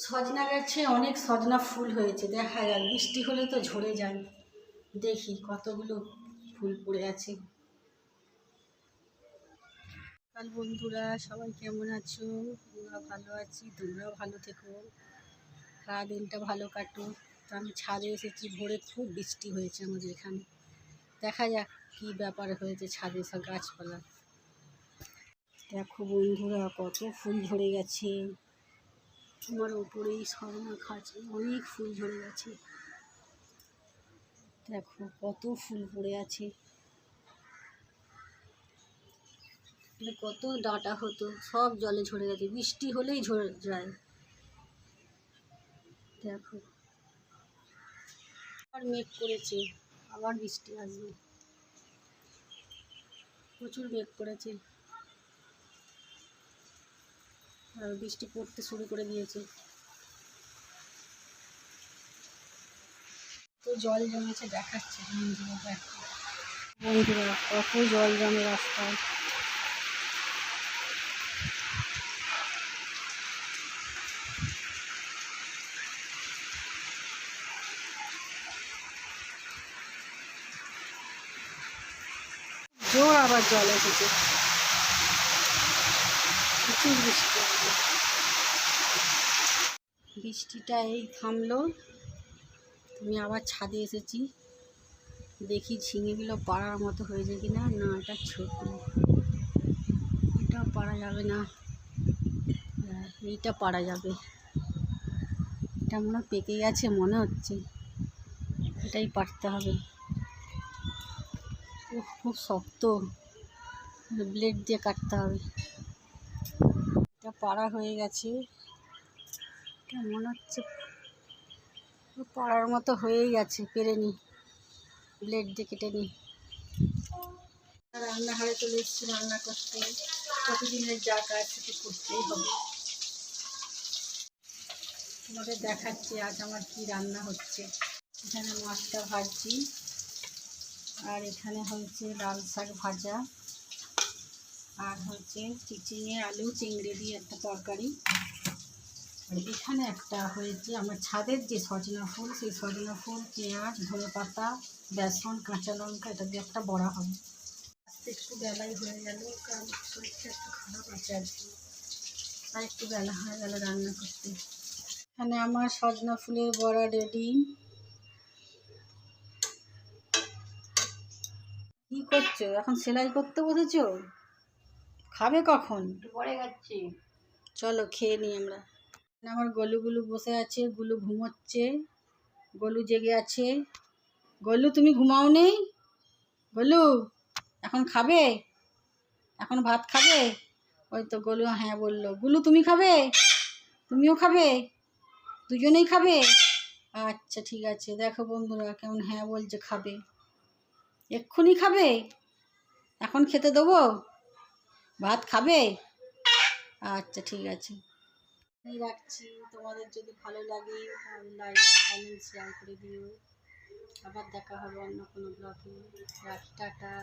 সজনা গাছে অনেক সজনা ফুল হয়েছে, দেখা যাক বৃষ্টি হলে তো ঝরে যায়। দেখি কতগুলো ফুল পড়ে আছে। কাল বন্ধুরা সবাই কেমন আছো? আমরা ভালো আছি, তোমরাও ভালো থেকো, সারাদিনটা ভালো কাটুক। তো আমি ছাদে এসেছি, ভোরে খুব বৃষ্টি হয়েছে আমাদের এখানে। দেখা যাক কী ব্যাপার হয়েছে ছাদে সব গাছপালা। দেখো বন্ধুরা কত ফুল ঝরে গেছে। আমার উপরেই সজনা গাছে অনেক ফুল ঝরে গেছে। দেখো কত ফুল পড়ে আছে। কত ডাঁটা হতো সব জলে ঝরে গেছে, বৃষ্টি হলেই ঝরে যায়। দেখো আবার মেঘ করেছে, আবার বৃষ্টি আসবে, প্রচুর মেঘ করেছে আর বৃষ্টি পড়তে শুরু করে দিয়েছে। তো জল জমেছে দেখাচ্ছে বন্ধুরা, কত জল জমে রাস্তায়। জোর আবার জল এসেছে, প্রচুর বৃষ্টি আছে। বৃষ্টিটা এই থামলো, আমি আবার ছাদে এসেছি, দেখি ঝিঙেগুলো পাড়ার মতো হয়েছে কিনা। না, এটা ছোট, এটাও পাড়া যাবে না, এইটা পাড়া যাবে। এটা মনে হয় পেকে গেছে মনে হচ্ছে, এটাই পাড়তে হবে। খুব শক্ত, ব্লেড দিয়ে কাটতে হবে। এটা পাড়া হয়ে গেছে, এটা মনে হচ্ছে পাড়ার মতো হয়েই গেছে, পেরে নি, ব্লেড দিয়ে কেটে নি। রান্নাঘরে চলে এসেছি রান্না করতে, প্রতিদিনের যা কাজ সেটা করতেই হবে। তোমাদের দেখাচ্ছি আজ আমার কি রান্না হচ্ছে। এখানে মাছটা ভাজছি, আর এখানে হচ্ছে লাল শাক ভাজা, আর হচ্ছে চিচিঙে আলু চিংড়ি দিয়ে একটা তরকারি। আর এখানে একটা হয়েছে আমার ছাদের যে সজনা ফুল, সেই সজনা ফুল, পেঁয়াজ, ধনেপাতা, বেসন, কাঁচা লঙ্কা, এটা দিয়ে একটা বড়া হবে। আজকে একটু বেলাই হয়ে গেল, কারণ শরীরটা একটু খারাপ আছে আর কি, আর একটু বেলা হয়ে গেল রান্না করতে। এখানে আমার সজনা ফুলের বড়া রেডি। কি করছো এখন? সেলাই করতে বসেছো? খাবে কখন? পরে যাচ্ছি, চলো খেয়ে নিই আমরা। আমার গলুগুলু বসে আছে, গুলু ঘুমোচ্ছে, গলু জেগে আছে। গলু তুমি ঘুমাও নেই? গলু এখন খাবে? এখন ভাত খাবে? ওই তো গলু হ্যাঁ বললো। গুলু তুমি খাবে? তুমিও খাবে? দুজনেই খাবে? আচ্ছা ঠিক আছে। দেখো বন্ধুরা কেমন হ্যাঁ বলছে, খাবে, এক্ষুনি খাবে। এখন খেতে দেবো? ভাত খাবে? আচ্ছা ঠিক আছে, রাখছি। তোমাদের যদি ভালো লাগে তাহলে লাইক কমেন্ট শেয়ার করে দিও। আবার দেখা হবে অন্য কোনো ব্লগে। রাখি, টাটা।